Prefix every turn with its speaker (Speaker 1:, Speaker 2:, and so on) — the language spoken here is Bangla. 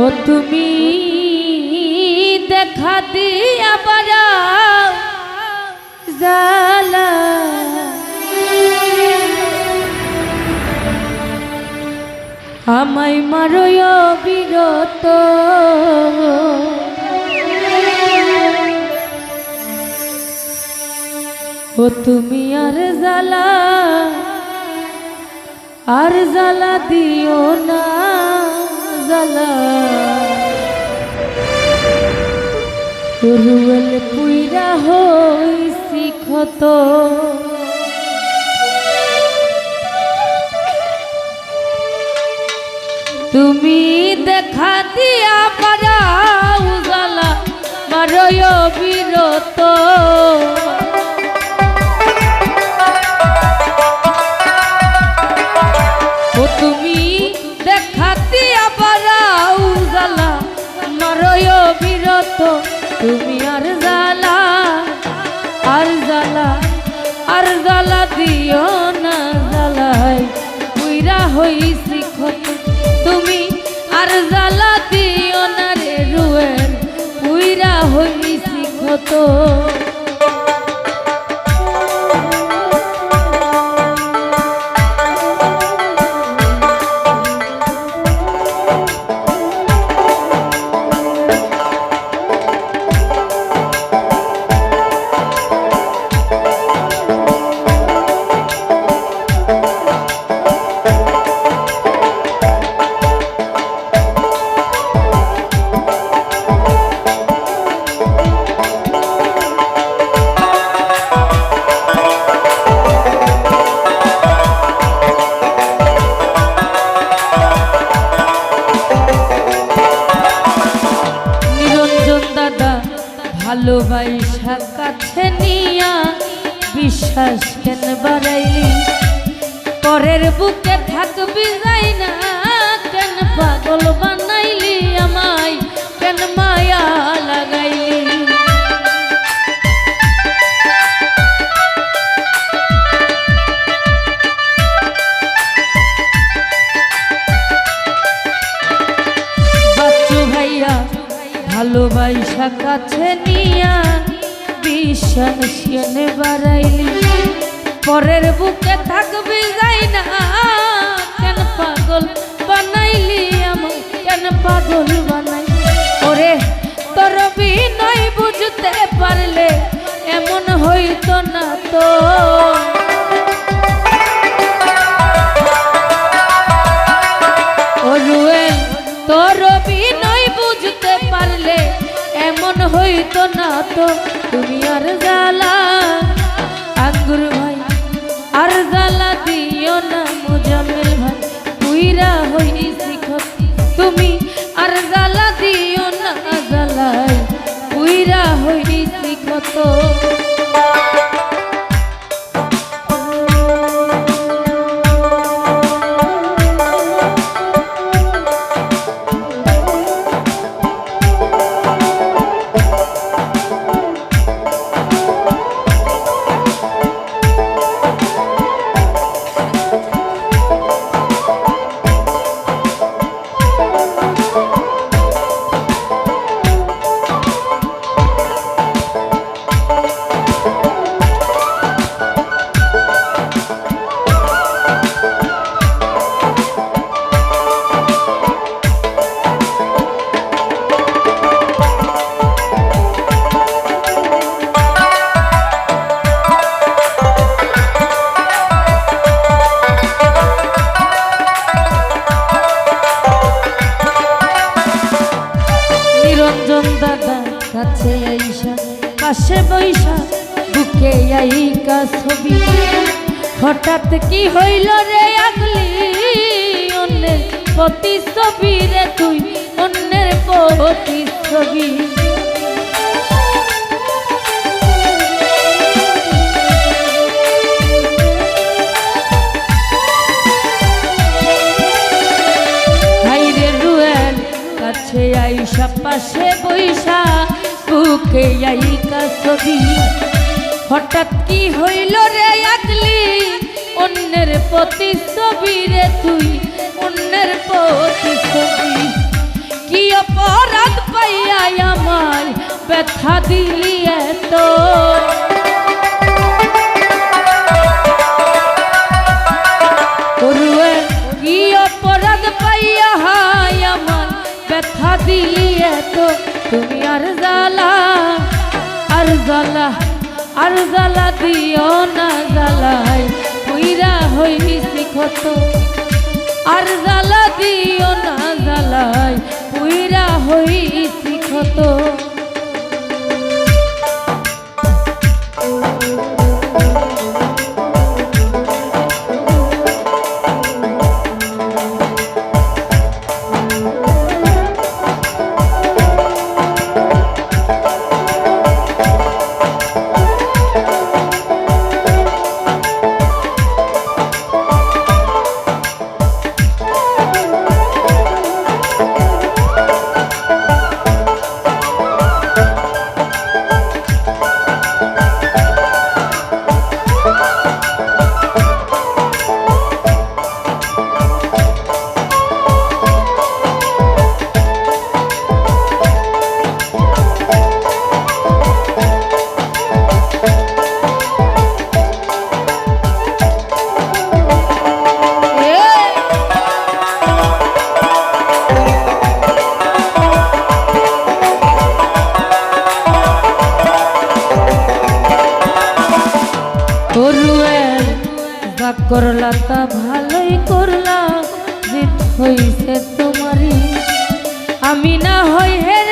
Speaker 1: ও তুমি দেখা দিয়া বাড়াও জালা, আমায় মারয় বিরত। ও তুমি আর জ্বালা দিও না জ্বালা, রুয়েল পুইরা হইছি ক্ষত। তুমি দেখা দিয়া বাড়াও জ্বালা, মারয় বিরত। ও তুমি দেখা দিয়া বাড়াও জ্বালা, মারয় বিরত। তুমি আর জ্বালা দিও না জ্বালায় পুইরা হইছি ক্ষত। তুমি আর জ্বালা দিও না রে রুয়েল পুইরা হইছি ক্ষত। ভালোবাসা কাছে নিয়া বিশ্বাস কেন বাড়াইলি, পরের বুকে থাকবি যাই না কেন পাগল বানাইলি, আমায় কেন মায়া লাগাইলি। বাচ্চু ভাইয়া ভালোবাসা কাছে নিয়া বিশ্বাস কেন বাড়াইলি, পরের বুকে থাকবি যাই না কেন পাগল বানাইলি, আমায় কেন পাগল বানাইলি। ওরে তোর বিনয় বুঝতে পারলে এমন হইতো না তো, ও রুয়েল তোর বিনয় বুঝতে পারলে এমন হইতো না তো। তুমি আর জ্বালা আঙ্গুর ভাই আর জ্বালা দিও না মুজাম্মেল ভাই পুইরা হইছি ক্ষত। তুমি আর জ্বালা দিও না জ্বালায় পুইরা হইছি ক্ষত। কাছে আইসা পাশে বৈশা বুকে আইকা ছবি, হঠাৎ কি হইল রে আগলি অন্যের প্রতিচ্ছবি রে তুই অন্যের প্রতিচ্ছবি। হাইরে রুয়েল কাছে আইসা পাশে বৈশা বুকে আইকা ছবি, হঠাৎ কি হইল রে আগলি অন্যের প্রতিচ্ছবি রে তুই অন্যের প্রতিচ্ছবি কি অপরাধ পাইয়া আমায় ব্যথা দিলি এত কি অপরাধ পাইয়া হায় আমায় ব্যথা দিলি এত তুমি আর জ্বালা আর জ্বালা দিও না জ্বালাই পুইরা হইছি ক্ষত আর জ্বালা দিও না জ্বালাই পুইরা হইছি ক্ষত করলা তা ভালোই করলা জিত হইছে তোমারই আমি না হই হের